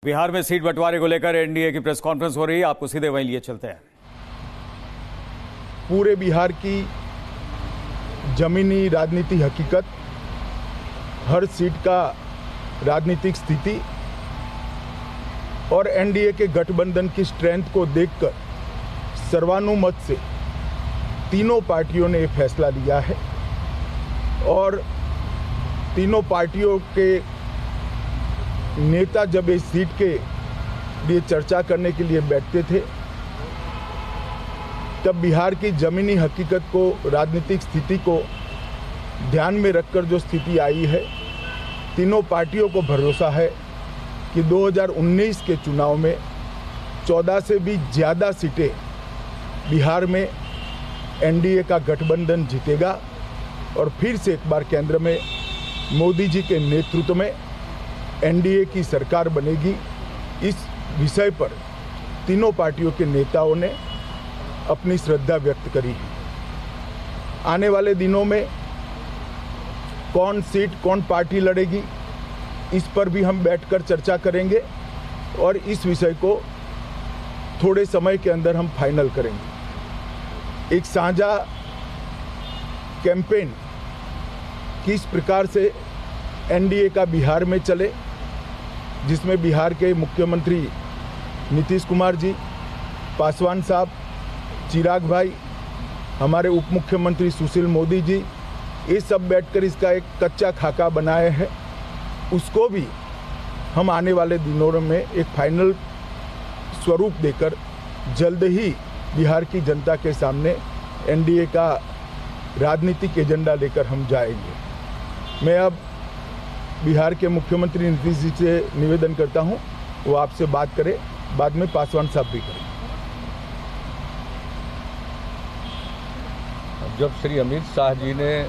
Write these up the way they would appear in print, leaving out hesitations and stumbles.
बिहार में सीट बंटवारे को लेकर एनडीए की प्रेस कॉन्फ्रेंस हो रही है। आपको सीधे वहीं लिए चलते हैं। पूरे बिहार की जमीनी राजनीति हकीकत, हर सीट का राजनीतिक स्थिति और एनडीए के गठबंधन की स्ट्रेंथ को देखकर सर्वानुमत से तीनों पार्टियों ने फैसला लिया है और तीनों पार्टियों के नेता जब इस सीट के लिए चर्चा करने के लिए बैठते थे तब बिहार की जमीनी हकीकत को, राजनीतिक स्थिति को ध्यान में रखकर जो स्थिति आई है, तीनों पार्टियों को भरोसा है कि 2019 के चुनाव में 14 से भी ज़्यादा सीटें बिहार में एनडीए का गठबंधन जीतेगा और फिर से एक बार केंद्र में मोदी जी के नेतृत्व में एनडीए की सरकार बनेगी। इस विषय पर तीनों पार्टियों के नेताओं ने अपनी श्रद्धा व्यक्त करी है। आने वाले दिनों में कौन सीट, कौन पार्टी लड़ेगी, इस पर भी हम बैठकर चर्चा करेंगे और इस विषय को थोड़े समय के अंदर हम फाइनल करेंगे। एक साझा कैंपेन किस प्रकार से एनडीए का बिहार में चले, जिसमें बिहार के मुख्यमंत्री नीतीश कुमार जी, पासवान साहब, चिराग भाई, हमारे उप मुख्यमंत्री सुशील मोदी जी, ये सब बैठकर इसका एक कच्चा खाका बनाए हैं। उसको भी हम आने वाले दिनों में एक फाइनल स्वरूप देकर जल्द ही बिहार की जनता के सामने एनडीए का राजनीतिक एजेंडा लेकर हम जाएंगे। मैं अब बिहार के मुख्यमंत्री नीतीश जी से निवेदन करता हूं, वो आपसे बात करें, बाद में पासवान साहब भी करें। जब श्री अमित शाह जी ने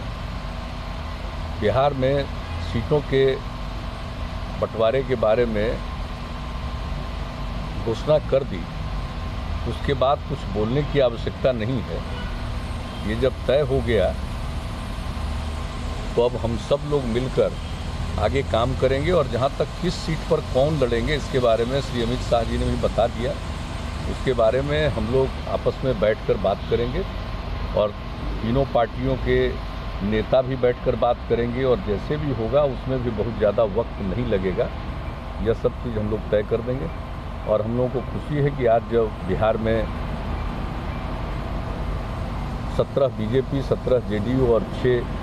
बिहार में सीटों के बंटवारे के बारे में घोषणा कर दी, उसके बाद कुछ बोलने की आवश्यकता नहीं है। ये जब तय हो गया तो अब हम सब लोग मिलकर आगे काम करेंगे और जहाँ तक किस सीट पर कौन लड़ेंगे इसके बारे में श्री अमित शाह जी ने भी बता दिया। उसके बारे में हम लोग आपस में बैठकर बात करेंगे और तीनों पार्टियों के नेता भी बैठकर बात करेंगे और जैसे भी होगा उसमें भी बहुत ज़्यादा वक्त नहीं लगेगा। यह सब चीज़ हम लोग तय कर देंगे और हम लोगों को खुशी है कि आज जब बिहार में 17 बीजेपी, 17 जेडीयू और 6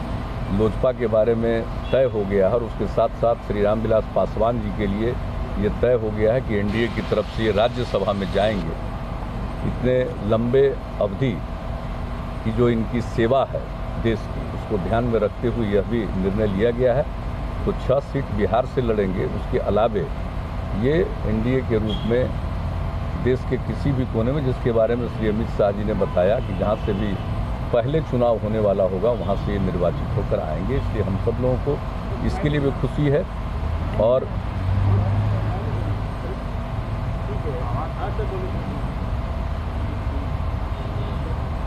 लोजपा के बारे में तय हो गया है और उसके साथ साथ श्री रामविलास पासवान जी के लिए ये तय हो गया है कि एनडीए की तरफ से ये राज्यसभा में जाएंगे। इतने लंबे अवधि की जो इनकी सेवा है देश की, उसको ध्यान में रखते हुए यह भी निर्णय लिया गया है। तो 6 सीट बिहार से लड़ेंगे। उसके अलावे ये एनडीए के रूप में देश के किसी भी कोने में, जिसके बारे में श्री अमित शाह जी ने बताया कि जहाँ से भी पहले चुनाव होने वाला होगा वहाँ से ये निर्वाचित होकर आएंगे। इसलिए हम सब लोगों को इसके लिए भी खुशी है और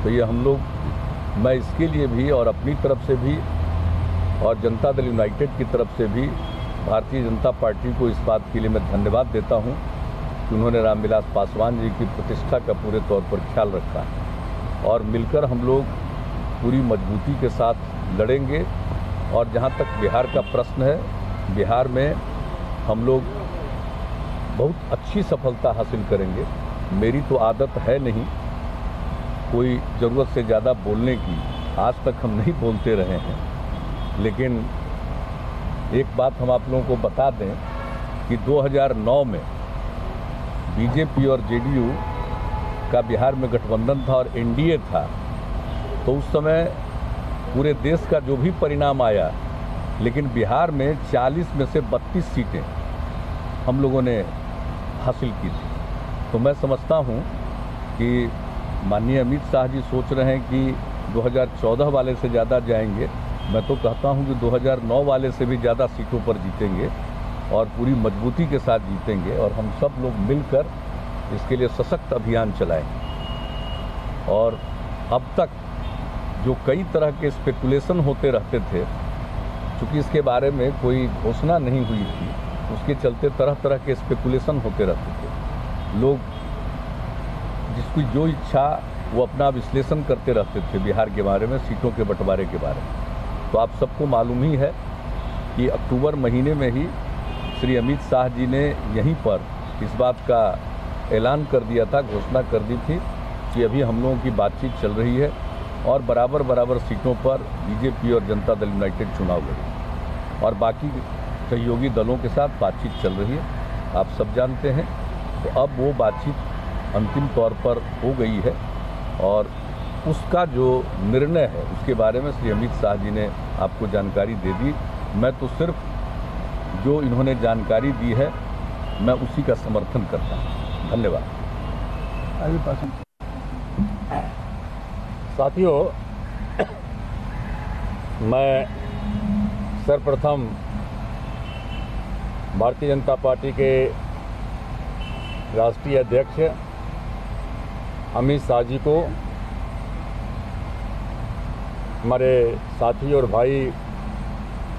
तो ये हम लोग, मैं इसके लिए भी और अपनी तरफ से भी और जनता दल यूनाइटेड की तरफ से भी भारतीय जनता पार्टी को इस बात के लिए मैं धन्यवाद देता हूं कि उन्होंने रामविलास पासवान जी की प्रतिष्ठा का पूरे तौर पर ख्याल रखा है और मिलकर हम लोग पूरी मजबूती के साथ लड़ेंगे। और जहां तक बिहार का प्रश्न है, बिहार में हम लोग बहुत अच्छी सफलता हासिल करेंगे। मेरी तो आदत है नहीं कोई ज़रूरत से ज़्यादा बोलने की, आज तक हम नहीं बोलते रहे हैं, लेकिन एक बात हम आप लोगों को बता दें कि 2009 में बीजेपी और जेडीयू का बिहार में गठबंधन था और एनडीए था, तो उस समय पूरे देश का जो भी परिणाम आया, लेकिन बिहार में 40 में से 32 सीटें हम लोगों ने हासिल की थी। तो मैं समझता हूं कि माननीय अमित शाह जी सोच रहे हैं कि 2014 वाले से ज़्यादा जाएंगे। मैं तो कहता हूं कि 2009 वाले से भी ज़्यादा सीटों पर जीतेंगे और पूरी मजबूती के साथ जीतेंगे और हम सब लोग मिलकर इसके लिए सशक्त अभियान चलाएं। और अब तक जो कई तरह के स्पेकुलेशन होते रहते थे, चूँकि इसके बारे में कोई घोषणा नहीं हुई थी, उसके चलते तरह तरह के स्पेकुलेशन होते रहते थे। लोग जिसकी जो इच्छा वो अपना विश्लेषण करते रहते थे बिहार के बारे में, सीटों के बंटवारे के बारे में। तो आप सबको मालूम ही है कि अक्टूबर महीने में ही श्री अमित शाह जी ने यहीं पर इस बात का ऐलान कर दिया था, घोषणा कर दी थी कि अभी हम लोगों की बातचीत चल रही है और बराबर सीटों पर बीजेपी और जनता दल यूनाइटेड चुनाव लड़ेगी और बाकी सहयोगी दलों के साथ बातचीत चल रही है, आप सब जानते हैं। तो अब वो बातचीत अंतिम तौर पर हो गई है और उसका जो निर्णय है उसके बारे में श्री अमित शाह जी ने आपको जानकारी दे दी। मैं तो सिर्फ जो इन्होंने जानकारी दी है मैं उसी का समर्थन करता हूँ। धन्यवाद। साथियों, मैं सर्वप्रथम भारतीय जनता पार्टी के राष्ट्रीय अध्यक्ष अमित शाह जी को, हमारे साथी और भाई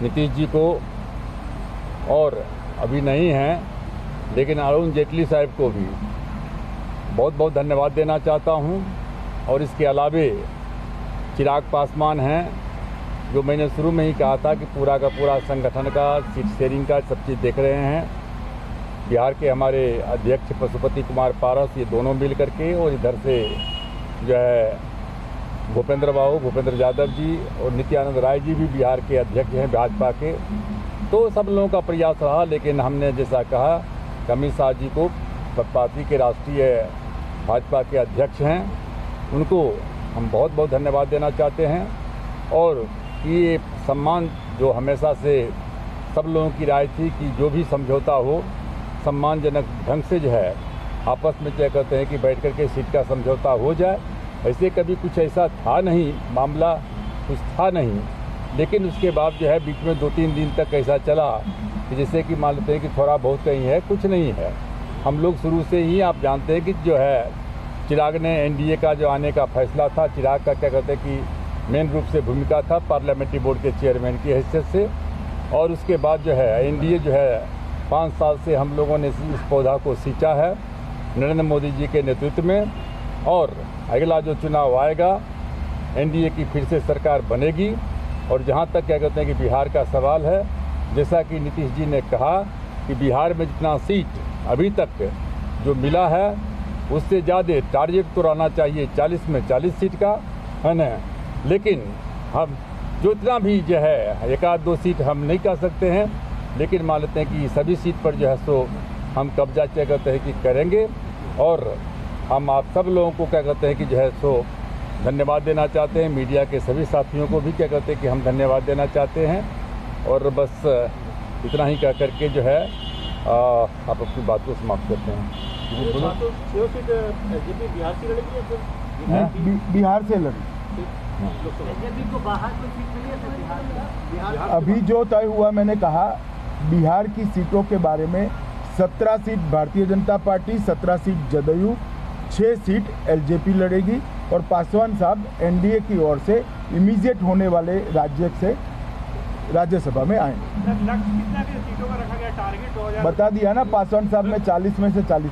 नीतीश जी को, और अभी नहीं हैं लेकिन अरुण जेटली साहब को भी बहुत बहुत धन्यवाद देना चाहता हूं। और इसके अलावे चिराग पासवान हैं, जो मैंने शुरू में ही कहा था कि पूरा का पूरा संगठन का, सीट शेयरिंग का सब चीज़ देख रहे हैं। बिहार के हमारे अध्यक्ष पशुपति कुमार पारस, ये दोनों मिल करके, और इधर से जो है भूपेंद्र यादव जी और नित्यानंद राय जी भी बिहार के अध्यक्ष हैं भाजपा के। तो सब लोगों का प्रयास रहा, लेकिन हमने जैसा कहा अमित शाह जी को पार्टी के राष्ट्रीय भाजपा के अध्यक्ष हैं, उनको हम बहुत बहुत धन्यवाद देना चाहते हैं। और ये सम्मान जो हमेशा से सब लोगों की राय थी कि जो भी समझौता हो सम्मानजनक ढंग से जो है आपस में क्या कहते हैं कि बैठ कर के सीट का समझौता हो जाए। ऐसे कभी कुछ ऐसा था नहीं, मामला कुछ था नहीं, लेकिन उसके बाद जो है बीच में 2-3 दिन तक ऐसा चला कि जैसे कि मान लेते हैं कि थोड़ा बहुत कहीं है, कुछ नहीं है। हम लोग शुरू से ही आप जानते हैं कि जो है चिराग ने एनडीए का जो आने का फैसला था, चिराग का क्या कहते हैं कि मेन रूप से भूमिका था पार्लियामेंट्री बोर्ड के चेयरमैन की हैसियत से। और उसके बाद जो है एनडीए जो है 5 साल से हम लोगों ने इस पौधा को सींचा है नरेंद्र मोदी जी के नेतृत्व में। और अगला जो चुनाव आएगा एनडीए की फिर से सरकार बनेगी। और जहाँ तक क्या कहते हैं कि बिहार का सवाल है, जैसा कि नीतीश जी ने कहा कि बिहार में जितना सीट अभी तक जो मिला है उससे ज़्यादा टारगेट तो रहना चाहिए 40 में 40 सीट का, है ना। लेकिन हम जो इतना भी जो है 1-2 सीट हम नहीं कर सकते हैं, लेकिन मान लेते हैं कि सभी सीट पर जो है सो हम कब्जा क्या कहते हैं कि करेंगे। और हम आप सब लोगों को क्या कहते हैं कि जो है सो धन्यवाद देना चाहते हैं। मीडिया के सभी साथियों को भी क्या कहते हैं कि हम धन्यवाद देना चाहते हैं। और बस इतना ही कह करके जो है आप अपनी बात को समाप्त करते हैं। बिहार से लड़ी। अभी जो तय हुआ, मैंने कहा बिहार की सीटों के बारे में 17 seat Bharatiya Janata party, 17 seat JDU, 6 seat LJP लड़ेगी। और पासवान साहब एनडीए की ओर से इमीडिएट होने वाले राज्य से राज्यसभा में आएंगे। कितना सीटों का रखा गया टारगेट? बता दिया ना पासवान साहब ने 40 में से 40।